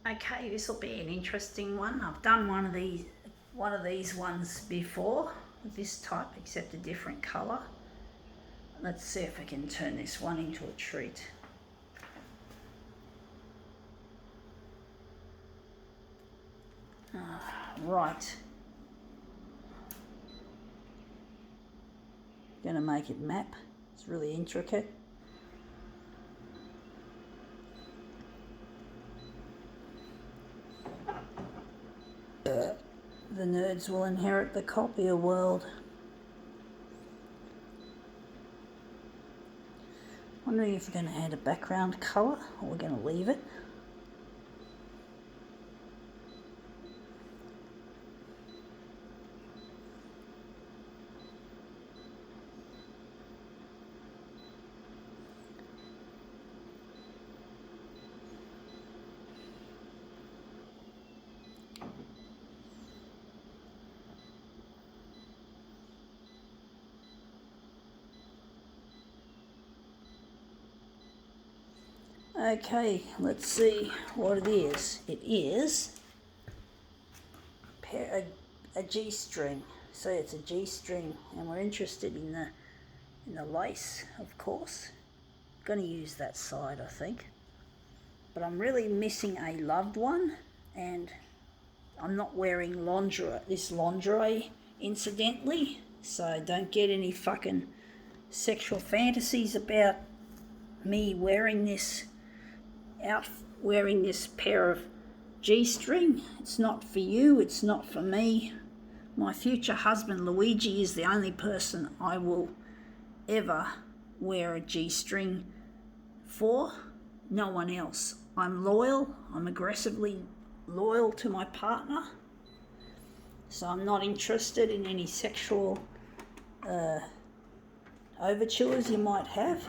Okay, this will be an interesting one. I've done one of these ones before, this type, except a different colour. Let's see if I can turn this one into a treat. Right. Gonna make it map. It's really intricate. The nerds will inherit the copier world. Wondering if we're going to add a background colour or we're going to leave it. Okay, let's see what it is. It is a G-string. So it's a G-string, and we're interested in the lace, of course. Going to use that side, I think. But I'm really missing a loved one, and I'm not wearing this lingerie, incidentally. So don't get any fucking sexual fantasies about me wearing this pair of G-string. It's not for you, it's not for me. My future husband Luigi is the only person I will ever wear a G-string for. No one else. I'm loyal, I'm aggressively loyal to my partner, so I'm not interested in any sexual overtures you might have,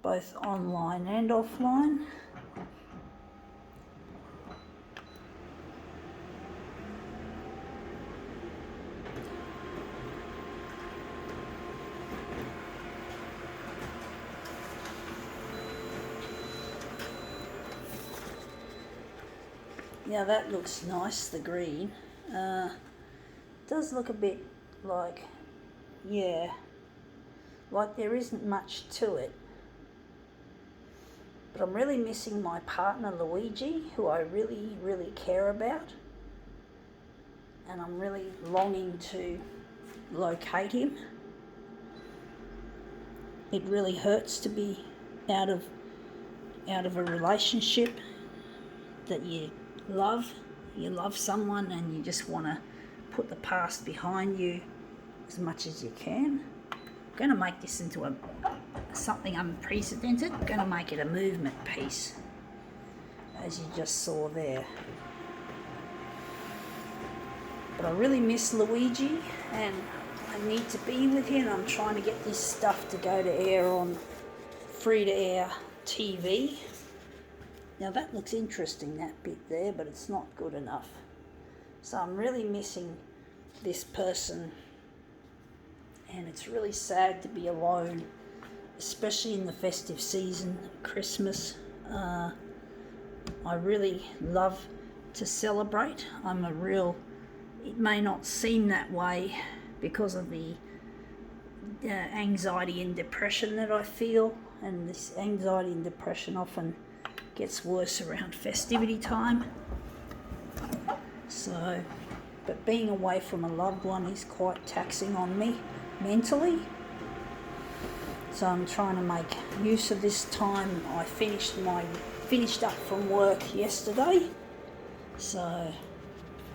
both online and offline. Yeah, that looks nice, the green. Does look a bit like, yeah, like there isn't much to it. But I'm really missing my partner Luigi, who I really, really care about. And I'm really longing to locate him. It really hurts to be out of a relationship that you love someone and you just want to put the past behind you as much as you can. I'm going to make this into something unprecedented. I'm going to make it a movement piece, as you just saw there. But I really miss Luigi and I need to be with him. I'm trying to get this stuff to go to air on free-to-air TV. Now that looks interesting, that bit there, but it's not good enough. So I'm really missing this person, and it's really sad to be alone, especially in the festive season, Christmas. I really love to celebrate. It may not seem that way because of the anxiety and depression that I feel, and this anxiety and depression often gets worse around festivity time. So, but being away from a loved one is quite taxing on me mentally. So I'm trying to make use of this time. I finished up from work yesterday. So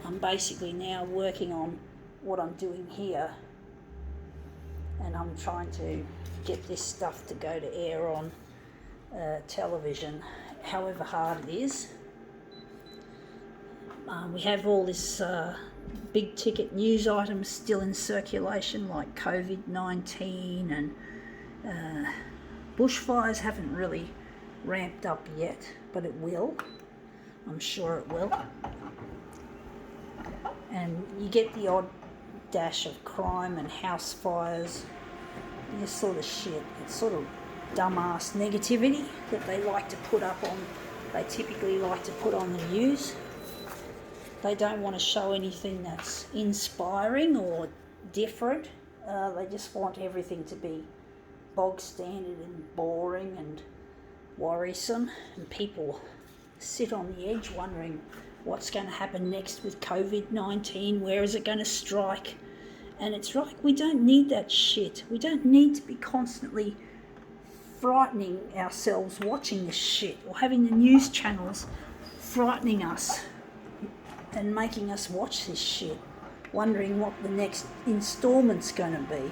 I'm basically now working on what I'm doing here. And I'm trying to get this stuff to go to air on television, however hard it is. We have all this big ticket news items still in circulation, like COVID-19 and bushfires haven't really ramped up yet, but it will. I'm sure it will. And you get the odd dash of crime and house fires, this sort of shit. It's sort of dumbass negativity that they like to put up on they typically like to put on the news. They don't want to show anything that's inspiring or different. They just want everything to be bog standard and boring and worrisome, and people sit on the edge wondering what's going to happen next with COVID-19, where is it going to strike? And it's like, we don't need that shit. We don't need to be constantly frightening ourselves watching this shit, or having the news channels frightening us and making us watch this shit, wondering what the next installment's going to be.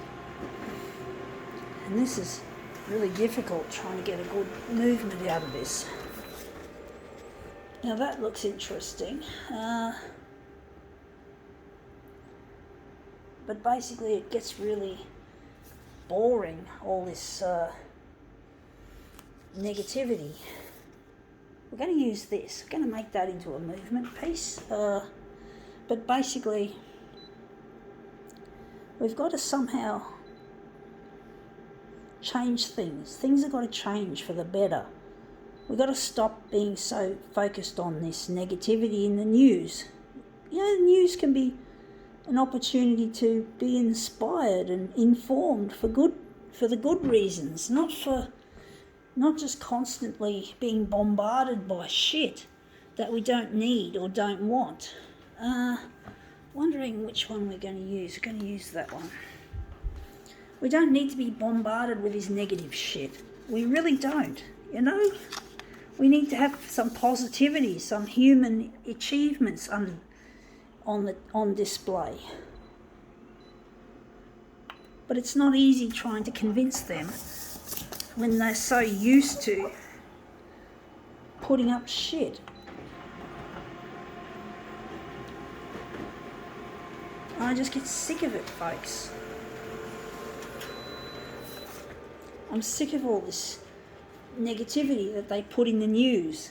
And this is really difficult, trying to get a good movement out of this. Now that looks interesting. But basically it gets really boring, all this negativity. We're going to use this. We're going to make that into a movement piece. But basically, we've got to somehow change things. Things have got to change for the better. We've got to stop being so focused on this negativity in the news. You know, the news can be an opportunity to be inspired and informed for the good reasons, not just constantly being bombarded by shit that we don't need or don't want. Wondering which one we're going to use. We're going to use that one. We don't need to be bombarded with this negative shit. We really don't, you know? We need to have some positivity, some human achievements on display. But it's not easy trying to convince them when they're so used to putting up shit. I just get sick of it, folks. I'm sick of all this negativity that they put in the news.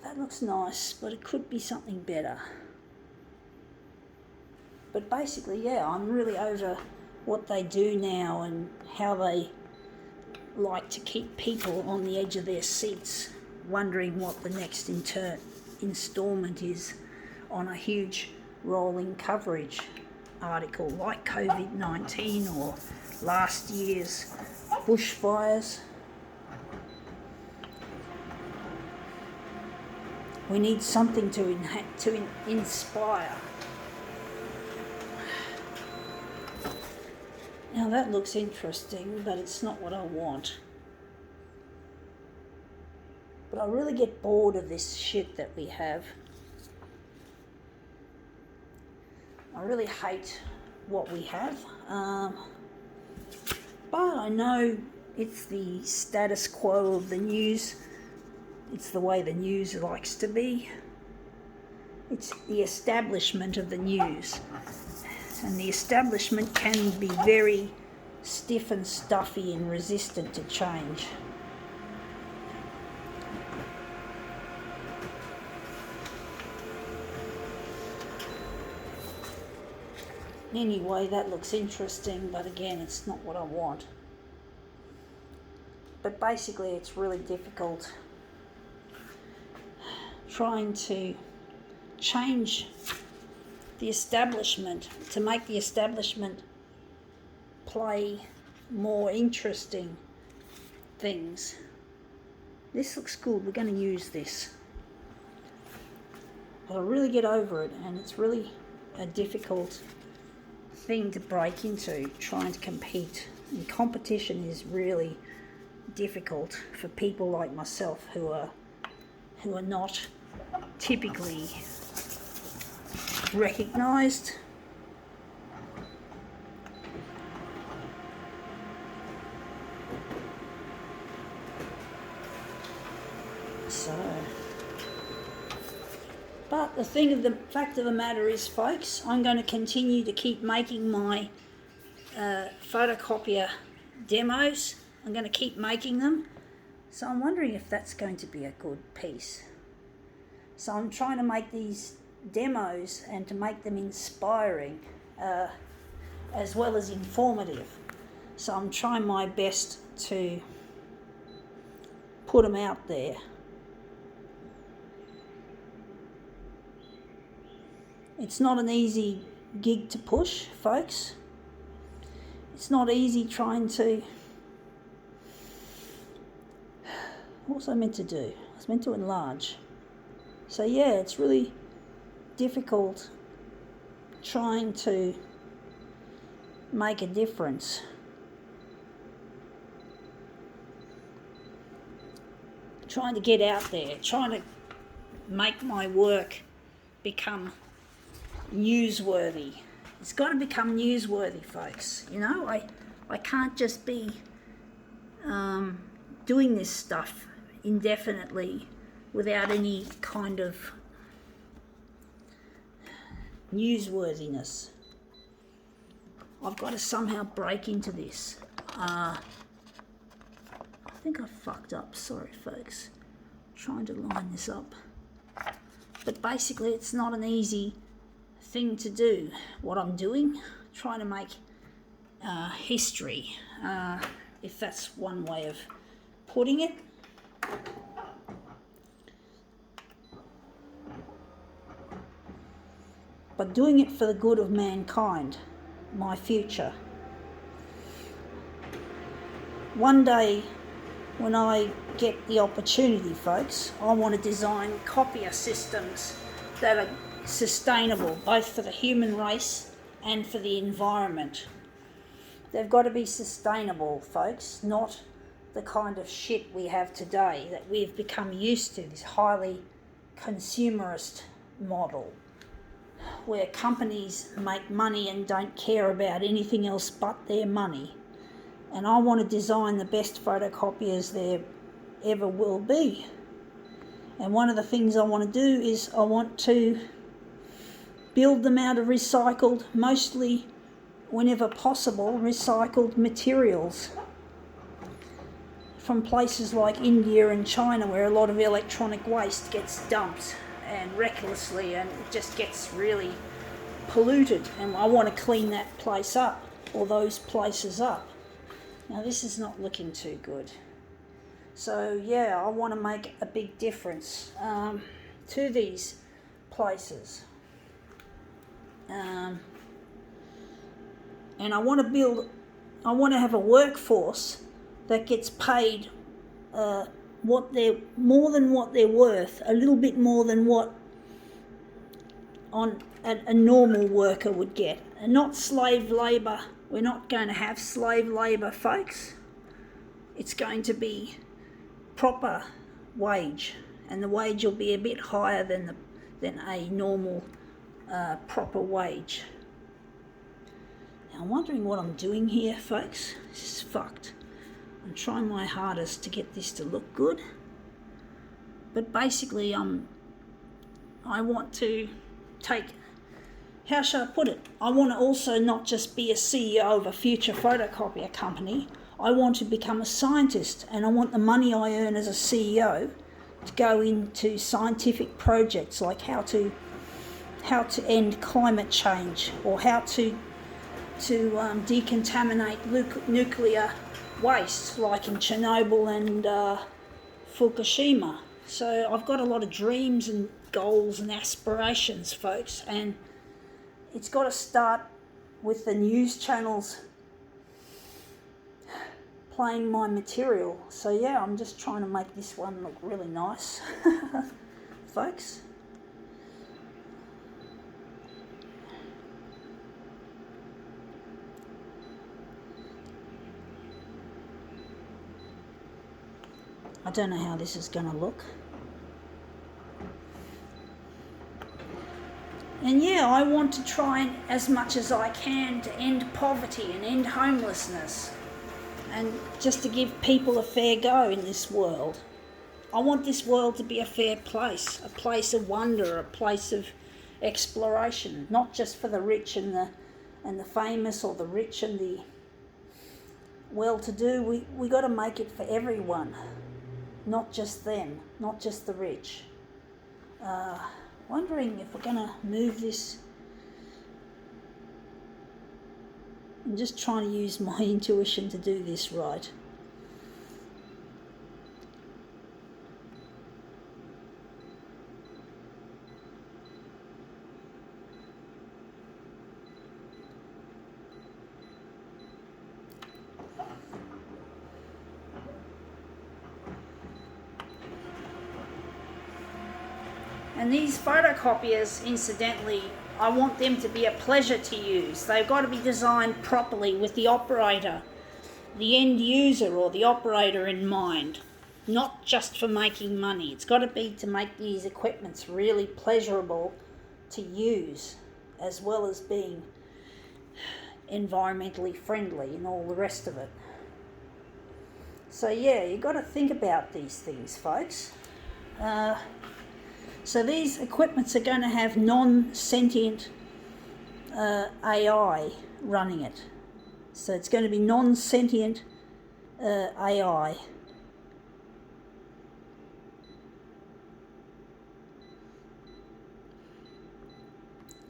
That looks nice, but it could be something better. But basically, yeah, I'm really over what they do now and how they like to keep people on the edge of their seats, wondering what the next instalment is on a huge rolling coverage article like COVID-19 or last year's bushfires. We need something to inspire. Now that looks interesting, but it's not what I want. But I really get bored of this shit that we have. I really hate what we have. But I know it's the status quo of the news. It's the way the news likes to be. It's the establishment of the news. And the establishment can be very stiff and stuffy and resistant to change. Anyway, that looks interesting, but again, it's not what I want. But basically, it's really difficult trying to change the establishment, to make the establishment play more interesting things. This looks good. We're going to use this. But I really get over it, and it's really a difficult thing to break into, trying to compete. And competition is really difficult for people like myself who are not typically recognised. But the fact of the matter is, folks, I'm going to continue to keep making my photocopier demos. I'm going to keep making them. So I'm wondering if that's going to be a good piece. So I'm trying to make these demos and to make them inspiring as well as informative. So I'm trying my best to put them out there. It's not an easy gig to push, folks. It's not easy trying to... What was I meant to do? I was meant to enlarge. So yeah, it's really difficult trying to make a difference. Trying to get out there, trying to make my work become newsworthy. It's got to become newsworthy, folks. You know, I can't just be doing this stuff indefinitely without any kind of newsworthiness. I've got to somehow break into this. I think I fucked up. Sorry, folks. I'm trying to line this up. But basically, it's not an easy thing to do. What I'm doing, trying to make history, if that's one way of putting it. But doing it for the good of mankind, my future. One day, when I get the opportunity, folks, I want to design copier systems that are sustainable, both for the human race and for the environment. They've got to be sustainable, folks, not the kind of shit we have today that we've become used to, this highly consumerist model, where companies make money and don't care about anything else but their money. And I want to design the best photocopiers there ever will be. And one of the things I want to do is I want to build them out of recycled, mostly, whenever possible, recycled materials from places like India and China, where a lot of electronic waste gets dumped and recklessly, and it just gets really polluted, and I want to clean that place up, or those places up. Now this is not looking too good. So yeah, I want to make a big difference to these places. And I want to have a workforce that gets paid more than what they're worth, a little bit more than what a normal worker would get, and not slave labour. We're not going to have slave labour, folks. It's going to be proper wage, and the wage will be a bit higher than a normal proper wage. Now, I'm wondering what I'm doing here, folks. This is fucked. I'm trying my hardest to get this to look good, but basically I want to take, how shall I put it? I want to also not just be a CEO of a future photocopier company. I want to become a scientist, and I want the money I earn as a CEO to go into scientific projects like how to end climate change, or how to decontaminate nuclear waste, like in Chernobyl and Fukushima. So I've got a lot of dreams and goals and aspirations, folks, and it's got to start with the news channels playing my material. So yeah, I'm just trying to make this one look really nice, folks. I don't know how this is going to look. And yeah, I want to try as much as I can to end poverty and end homelessness, and just to give people a fair go in this world. I want this world to be a fair place, a place of wonder, a place of exploration, not just for the rich and the famous, or the rich and the well-to-do. We got to make it for everyone. Not just them, not just the rich. Wondering if we're going to move this. I'm just trying to use my intuition to do this right. And these photocopiers, incidentally, I want them to be a pleasure to use. They've got to be designed properly with the operator, the end user or the operator in mind, not just for making money. It's got to be to make these equipments really pleasurable to use, as well as being environmentally friendly and all the rest of it. So yeah, you've got to think about these things, folks. So these equipments are going to have non-sentient AI running it. So it's going to be non-sentient AI.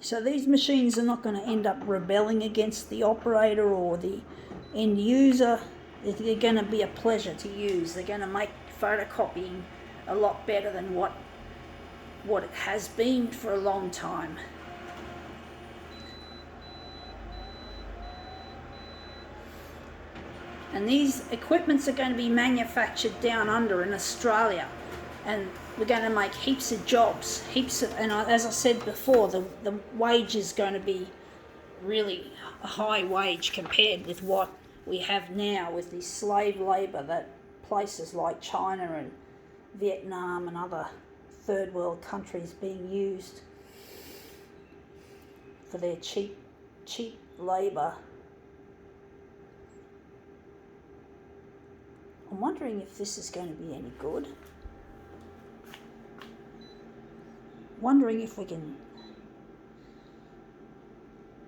So these machines are not going to end up rebelling against the operator or the end user. They're going to be a pleasure to use. They're going to make photocopying a lot better than what it has been for a long time. And these equipments are going to be manufactured down under in Australia, and we're going to make heaps of jobs, and as I said before, the wage is going to be really a high wage compared with what we have now with the slave labour that places like China and Vietnam and other third world countries being used for their cheap labour. I'm wondering if this is going to be any good. Wondering if we can.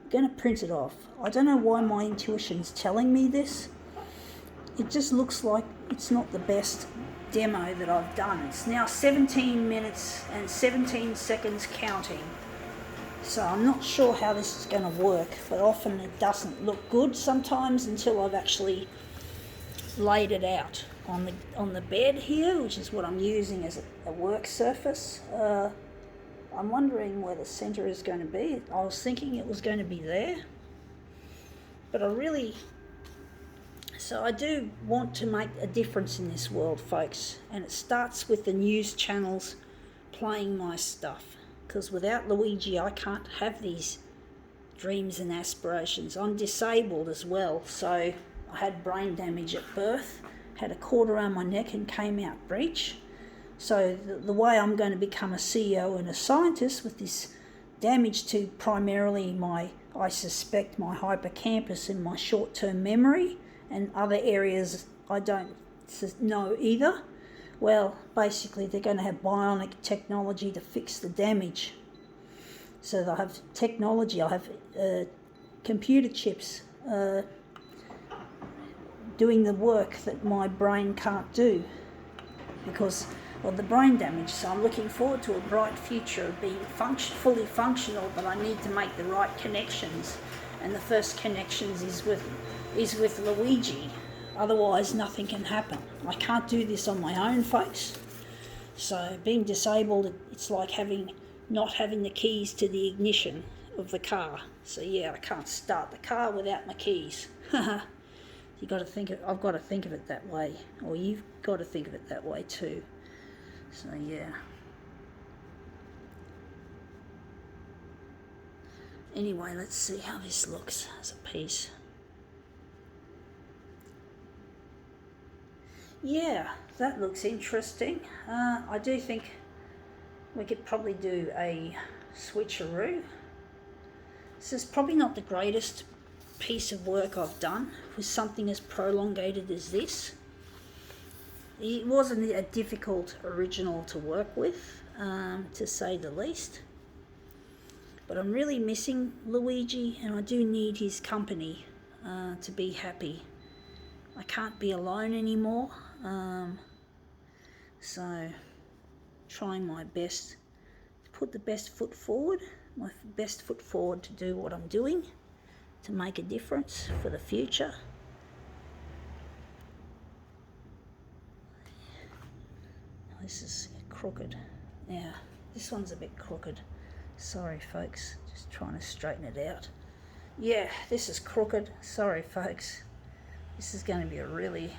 I'm going to print it off. I don't know why my intuition's telling me this. It just looks like it's not the best demo that I've done. It's now 17 minutes and 17 seconds counting. So I'm not sure how this is going to work, but often it doesn't look good sometimes until I've actually laid it out on the bed here, which is what I'm using as a work surface. I'm wondering where the centre is going to be. I was thinking it was going to be there, but so I do want to make a difference in this world, folks, and it starts with the news channels playing my stuff, because without Luigi I can't have these dreams and aspirations. I'm disabled as well, so I had brain damage at birth, had a cord around my neck and came out breech. So the way I'm going to become a CEO and a scientist with this damage to primarily I suspect my hippocampus and my short-term memory and other areas I don't know either. Well, basically they're going to have bionic technology to fix the damage. So they'll have technology, I'll have computer chips doing the work that my brain can't do because of the brain damage. So I'm looking forward to a bright future of being fully functional, but I need to make the right connections, and the first connections is with Luigi. Otherwise nothing can happen. I can't do this on my own, folks. So being disabled, it's like not having the keys to the ignition of the car. So yeah, I can't start the car without my keys. I've got to think of it that way, or you've got to think of it that way too. So yeah. Anyway, let's see how this looks as a piece. Yeah, that looks interesting. I do think we could probably do a switcheroo. This is probably not the greatest piece of work I've done with something as prolongated as this. It wasn't a difficult original to work with, to say the least. But I'm really missing Luigi, and I do need his company to be happy. I can't be alone anymore. So trying my best to put my best foot forward to do what I'm doing, to make a difference for the future. This is crooked. Yeah, this one's a bit crooked. Sorry, folks. Just trying to straighten it out. Yeah, this is crooked. Sorry, folks. This is going to be a really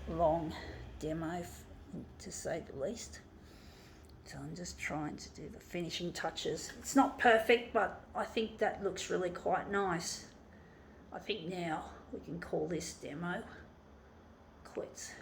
long demo, to say the least. So I'm just trying to do the finishing touches. It's not perfect, but I think that looks really quite nice. I think now we can call this demo quits.